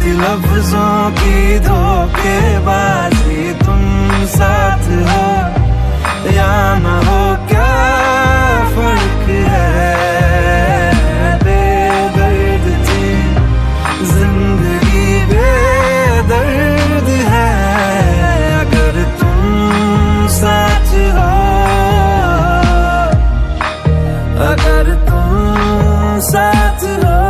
लफ्जों की धोखेबाजी, तुम साथ हो या न हो क्या फर्क है। बेदर्द थी जिंदगी, बेदर्द है अगर तुम साथ हो, अगर तुम साथ हो।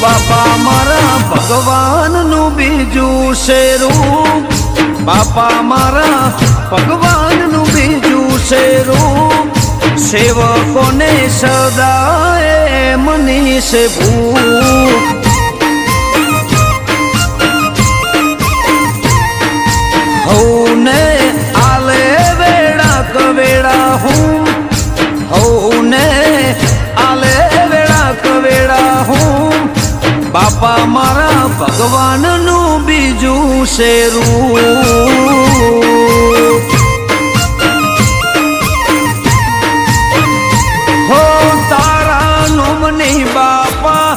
બાપા મારા ભગવાનનું બીજું છે રૂપ, બાપા મારા ભગવાનનું બીજું છે રૂપ, સેવકોને સદાય મની છે ભૂખ। હઉને આલે વેળા કવેળા હું, હઉને આલે વેળા કવેળા હું, બાપા મારા ભગવાનનું બીજું છે રૂપ। હો તારા નોમની બાપા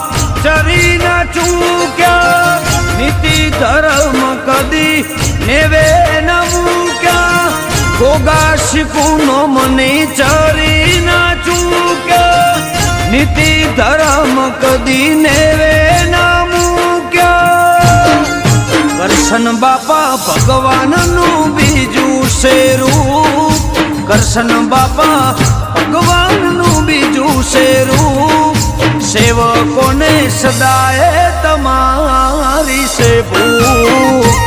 ચરી ના ચૂક્યા, નીતિ ધર્મ કદી નેવે ન મૂક્યા, ગોગા શીખુનો મની ચરી ના ચૂક્યા, નીતિ ધર્મ કદી નેવે ના મૂક્યા। કરશન બાપા ભગવાનનું બીજું છે રૂપ, કરશન બાપા ભગવાનનું બીજું છે રૂપ, સેવકોને સદાય તમારી છે ભૂખ।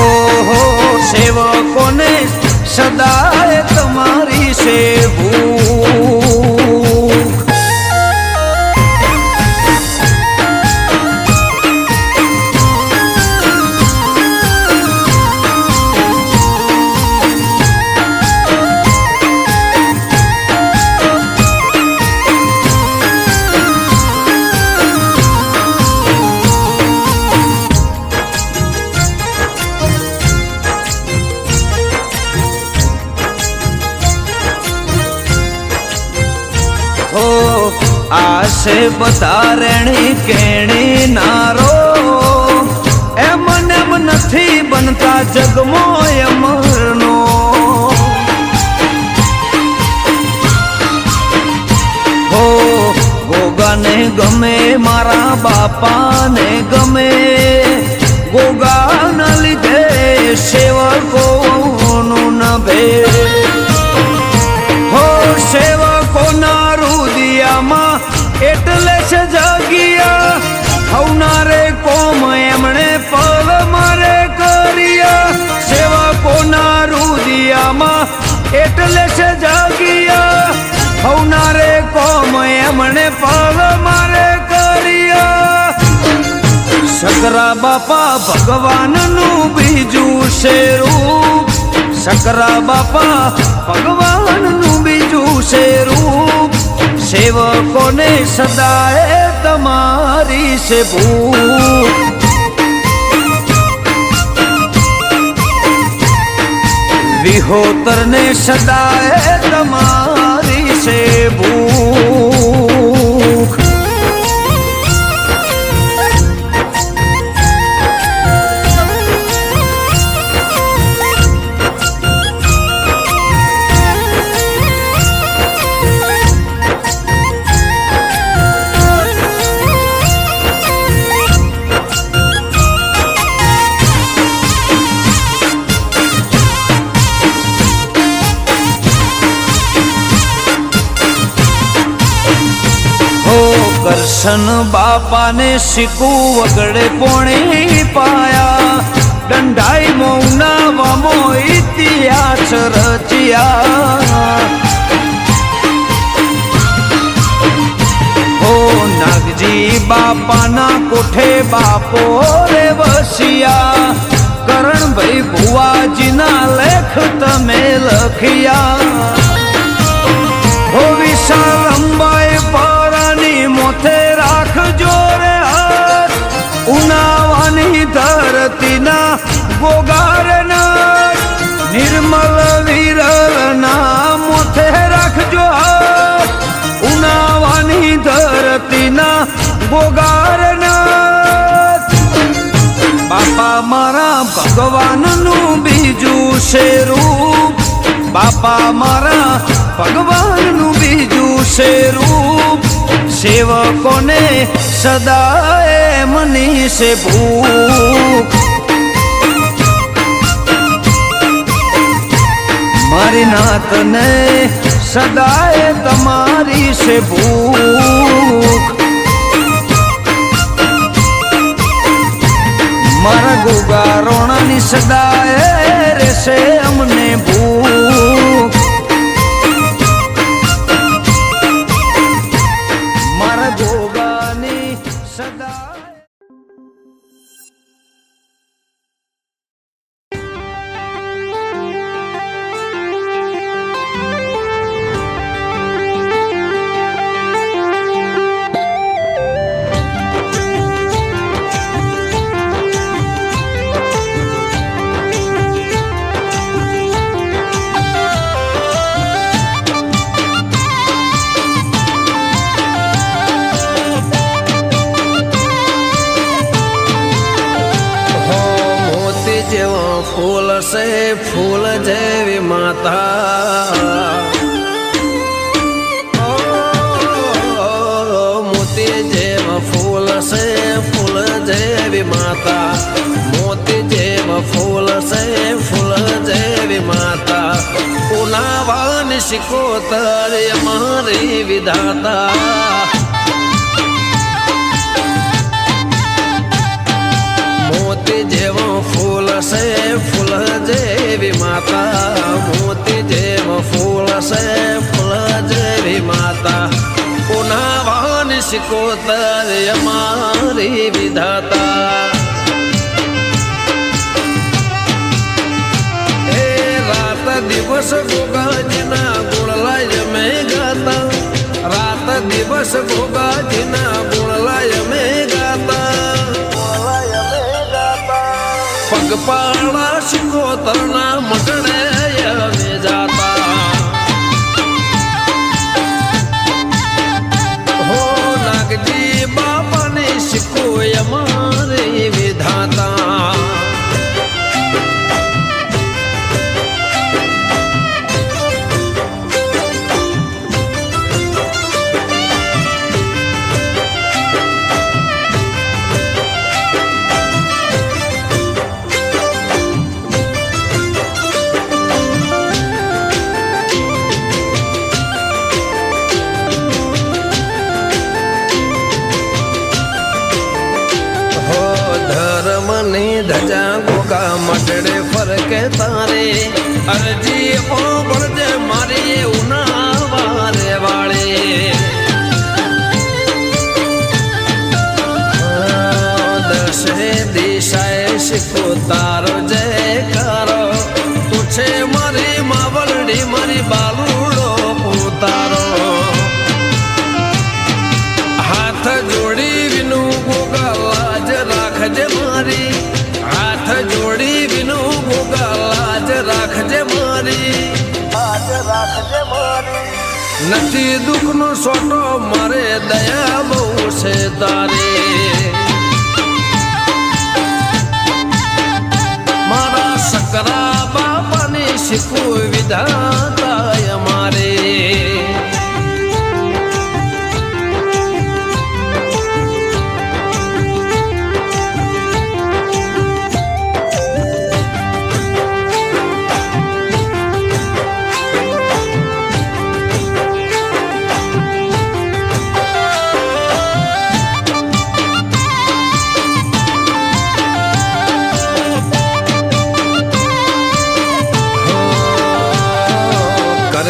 ઓહો સેવકોને સદાય તમારી છે ભૂખ। આશે બધા રેણી કેણી નારો, એમ નેમ નથી બનતા જગમો અમરનો। હો ગોગાને ગમે મારા બાપાને ગમે, ગોગાના લીધે સેવકોનું નભે। હો સેવકોના રુદિયામાં એટલે છે જગ્યા, હવનારે કોમ એમણે પગ મારે કર્યા, સેવકોના રુદિયામાં એટલે છે જગ્યા, હવનારે કોમ એમણે પગ મારે કર્યા। શકરા બાપા ભગવાનનું બીજું છે રૂપ, શકરા બાપા ભગવાનનું બીજું છે રૂપ, સેવકોને સદાય તમારી છે ભૂખ। વિહોતરને સદાય તમારી છે ભૂખ। કરશન બાપાને શીખવું વગડે પોણી પાયા દંડાઈ મૌનાવામો ઇતિહાસ રચ્યા ઓ નાગજી બાપાના કોઠે બાપો રે વસિયા કરણભાઈ ભુવાજીના લેખ તમે લખ્યા ઓ વિશાળ અંબાઈ પારાની મોથે રાખજો રે હાથ ઉનાવાની ધરતીના ગોગારના નિર્મલ વિરલના મોથે રાખજો હાથ ઉનાવાની ધરતીના ગોગારના બાપા મારા ભગવાનનું બીજું છે રૂપ બાપા મારા ભગવાનનું બીજું છે રૂપ સેવકોને સદાય મની છે ભૂખ મારી નાતને સદાય તમારી છે ભૂખ મારા ગોગારોણાની સદાય રહેશે અમને ભૂખ મારા ગોગાની સદાય फूल से फूल जेवी माता मोती जेव फूल से फूल जेवी माता मोती जेव फूल से फूल जेवी माता पुनावान शिकोतर हमारी विधाता मोती जेव फूल से फूल जेवी माता मोती जेव फूल से फूल जेवी माता पुनावान शिकोतर हमारी विधाता हे रात दिवस गोगाजीना गुणलाय में गाता रात दिवस गोगाजीना गुणलाय में गाता पगपाड़ा शिकोतरना मगड़े में जाता हो नागजी बापा ने शिको हमारे विधाता धजा गोगा मटड़े फरके तारे अर्जी ओ बड़े मारे उना वारे वाले दस दिशाए शिको तारो जय करो तुझे मारी मावलड़ी मारी बालूड़ो पुतारो हाथ जोड़ी विनु गोगा लाज राखजे मारी हाथ जोड़ी विनु गोगा लाज राखजे मारी नथी दुख नो सोटो मारे दया बहु से तारे मारा सकरा बापा ने शिको विधाता हमारे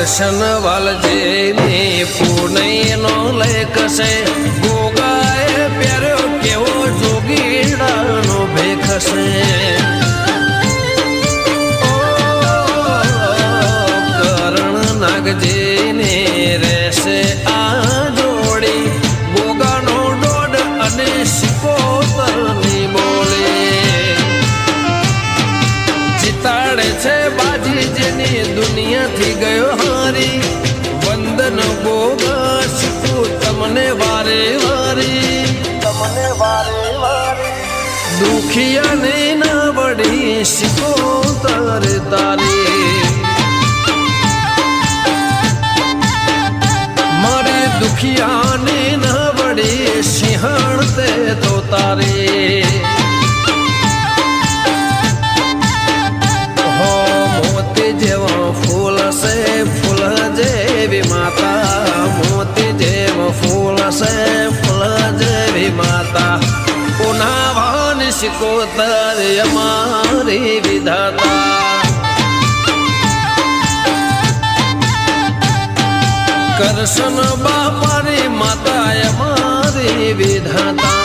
કરશન વાલજેને પૂનૈનો લેખ છે ગોગાએ પહેર્યો કેવો જોગીડાનો ભેખ છે કરણ નાગજીને રહેશે આ જોડી ગોગાનો દોડ અને સિકોતરની બોલી ચિતાડે છે બાજી જેની દુનિયાથી ગયો હારી વંદન ગોગા શીખું તમને વારે વારી દુખિયાને ના વડી શીખો તારે તારી મારે દુખિયાને ના વડી સિંહણ તે તો તારે જેવો ફૂલ છે ફૂલ જેવી માતા મોતી જેવો ફૂલ છે ફૂલ જેવી માતા પુનાવાન શિકોતર અમારી વિધાતા કરશન બાપાની માતા અમારી વિધાતા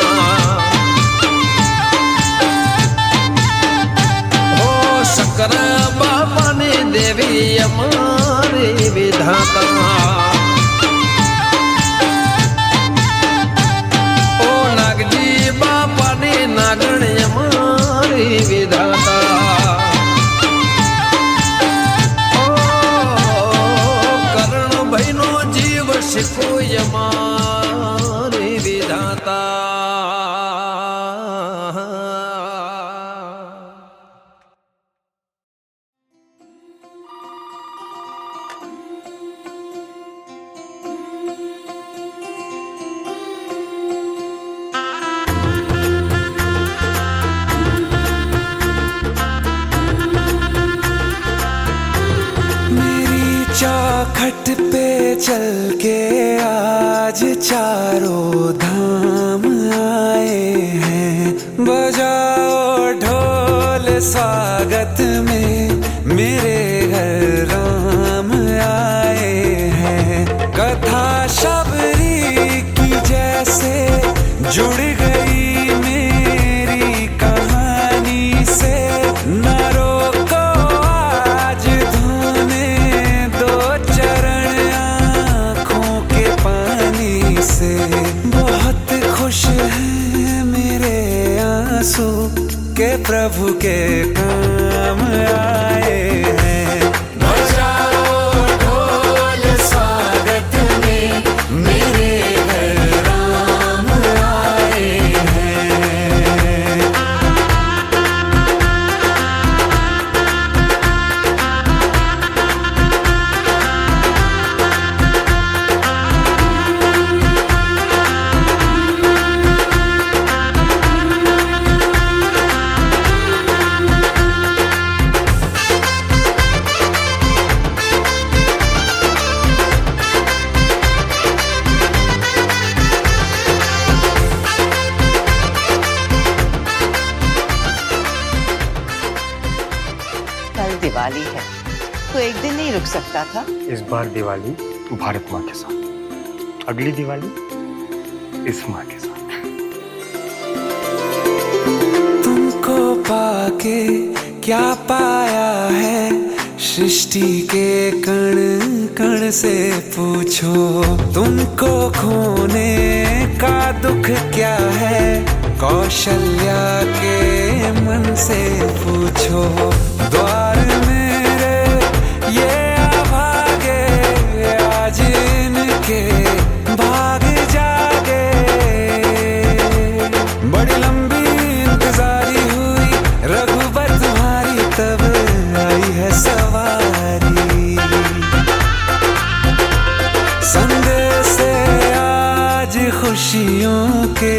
શંકર બાપાની દેવી અમારી વિધાતા ઓ નાગજી બાપાની નાગણી અમારી વિધાતા ઓ કરણભાઈનો જીવ શીખો અમારી વિધાતા चौखट पे चल के आज चारों धाम आए हैं बजाओ ढोल स्वागत में मेरे घर राम आए हैं कथा शबरी की जैसे जुड़ गई मेरी कहानी से न रोको आज धोने दो चरण आँखों के पानी से बहुत खुश हैं मेरे आंसू के प्रभु के काम आए हैं बजाओ ढोल स्वागत में मेरे घर राम आए हैं कल दिवाली है तो एक दिन नहीं रुक सकता था। इस बार दिवाली भारत माँ के साथ, अगली दिवाली इस माँ के साथ। तुमको पाके क्या पाया है सृष्टि के कण कण से पूछो तुमको खोने का दुख क्या है कौशल्या के मन से पूछो द्वार मेरे ये अभागे आज इनके भाग जागे बड़ी लंबी इंतजारी हुई रघुबर तुम्हारी तब आई है सवारी संदेश से आज खुशियों के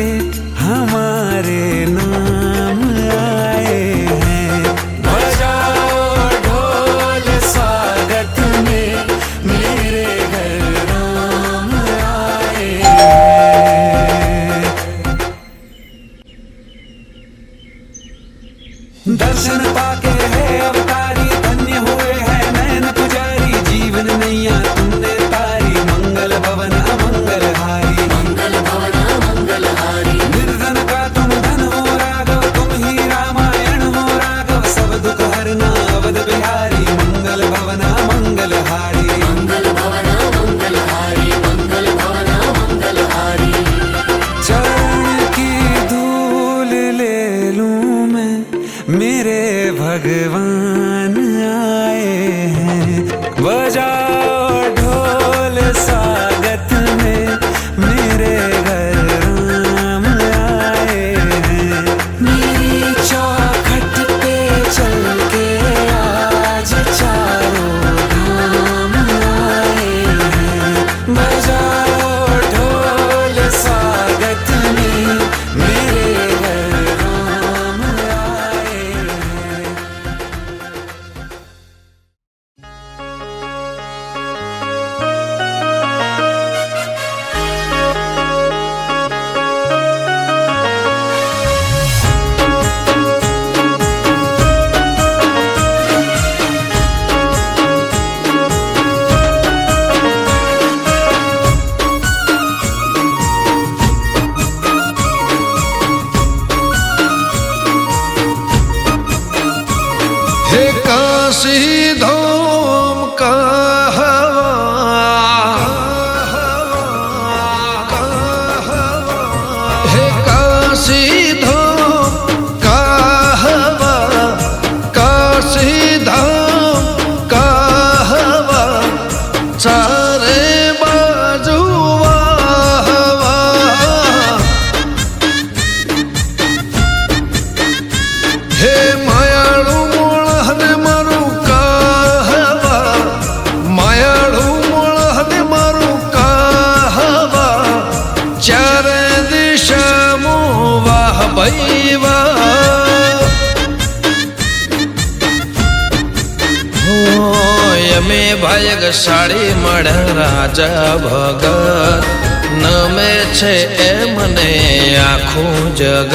हमारे नाम आए हैं बजाओ ढोल स्वागत में मेरे घर राम आए हैं दर्शन पाके है अवतारी धन्य हुए हैं नैन पुजारी जीवन नैया ધોમ હે કાશી ધોમ કહવા કાશી ધામ કહવા ચારે બાજુ વાહવા હે માયાળું મોળહને મારું કહવા માયાળું મોળહને મારું કહવા ચારે દિશામાં વાહ ભાઈ વાહ અમે ભાયગ સાડી મળ્યા રાજા ભગત નમે છે એ મને આખું જગત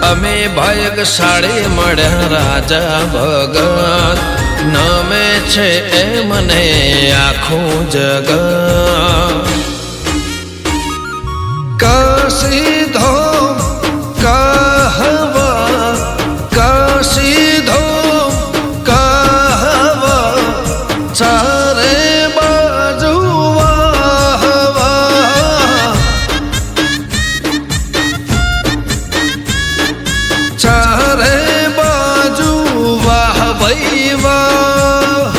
અમે ભાયગ સાડી મળ્યા રાજા ભગત નમે છે એ મને આખું જગત કાશી ધોમ કહવા કાશી ધોમ કહવા ચારે બાજુ વાહવા ચારે બાજુ વાહ ભાઈ વાહ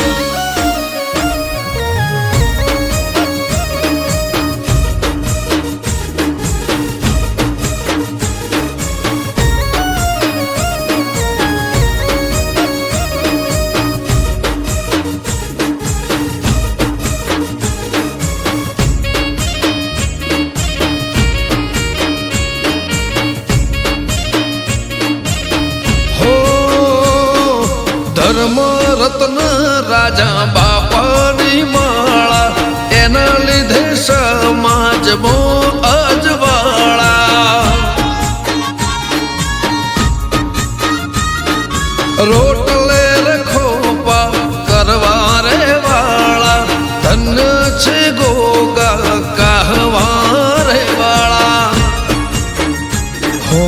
હો ધર્મ રત્ન રાજા બાપાની માળા એના લીધે સમાજમાં અજવાળા રોટલે રખોપા કરવા રે વાળા ધન્ય છે ગોગા કહવા રે વાળા હો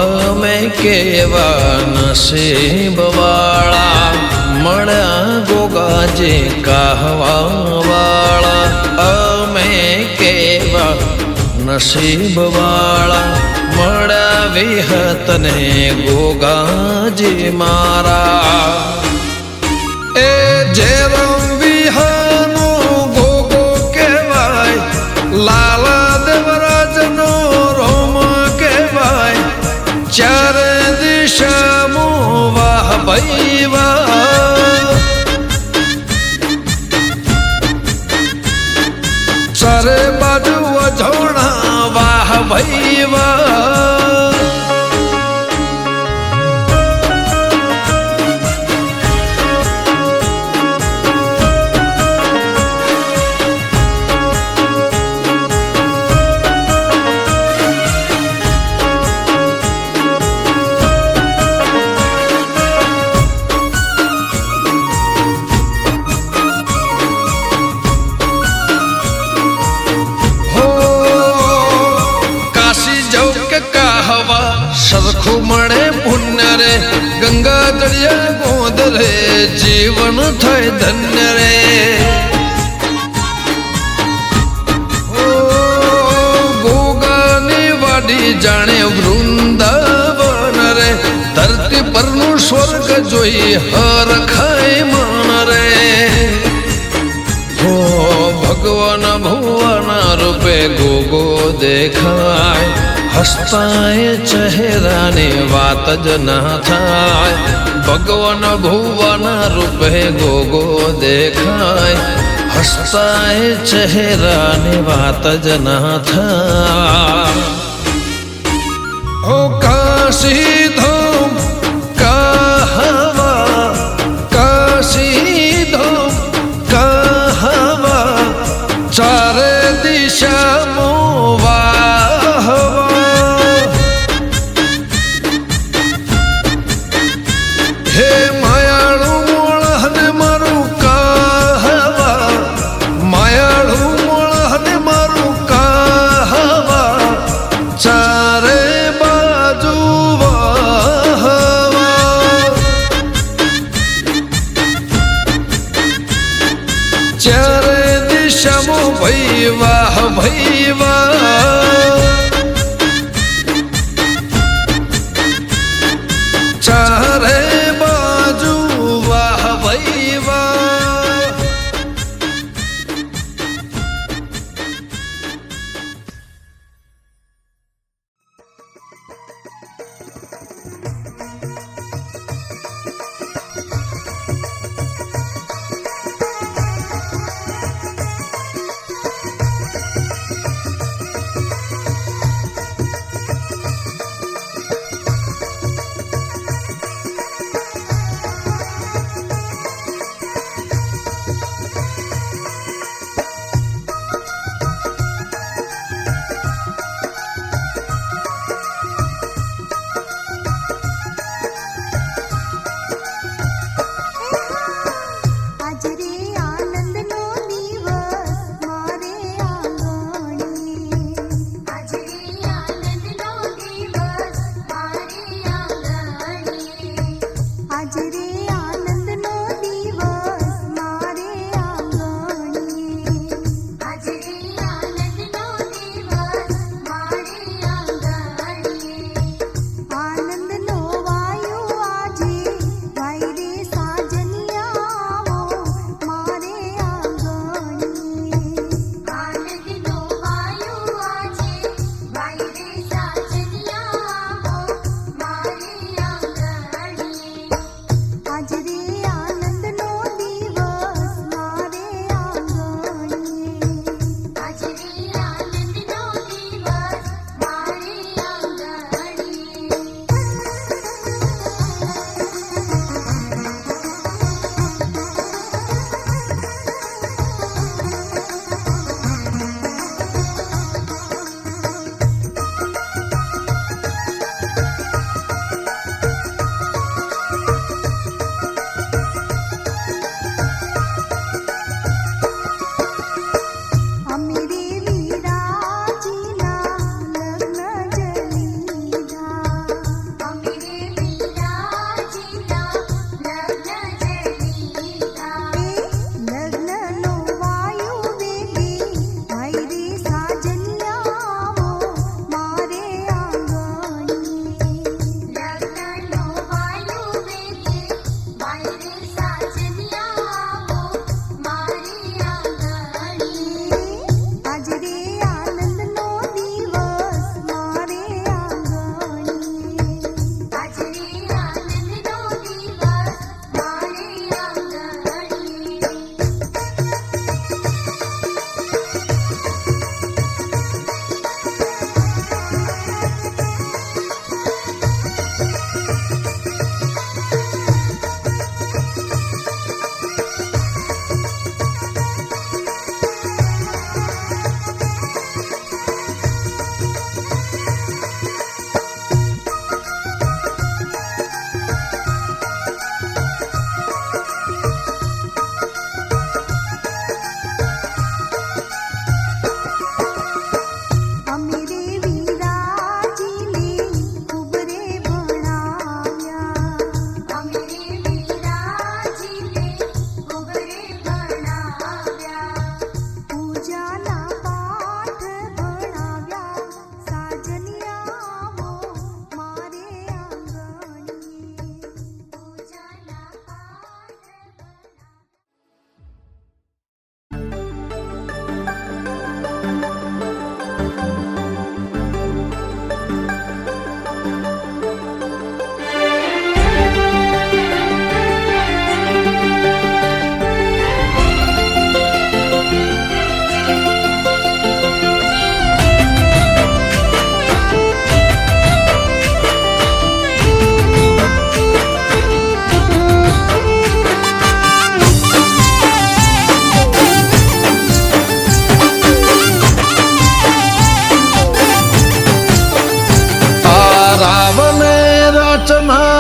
અમે કેવા નસીબ વાળા મળ્યા ગોગાજી કહવા વાળા અમે કેવા નસીબ વાળા મળ્યા વિહતને ગોગાજી મારા એ જે રમ વિહાનો ગોગો કહેવાય લાલા દેવરાજનો રોમ કહેવાય ચારે દિશામાં વાહ ભાઈ વાહ ચારે બાજુ અજોણા વાહ ભાઈ વાહ સરખું મળે પુણ્ય રે ગંગા દરિયા ગોદ રે જીવન થાય ધન્ય રે ગોગાની વાડી જાણે વૃંદાવન રે ધરતી પરનું સ્વર્ગ જોઈ હર ખાય મન રે હો ભગવાન ભુવન રૂપે ગોગો દેખાય હસતાય ચહેરાની વાત જ ના થાય ભગવાન ભુવન રૂપે ગોગો દેખાય હસતાય ચહેરાની વાત જ ના થાય ઓ કાશી ધોમ કહવા કાશી ધોમ કહવા ચારે દિશામાં વાહવા હે માયાળું મોળહને મારું કહવા માયાળું મોળહને મારું કહવા ચારે બાજુ વાહવા ભાઈ વાહ, ચારે બાજુ વાહ ભાઈ વાહ.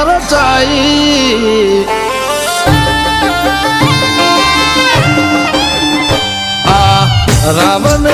રચાઈ આ રાવણ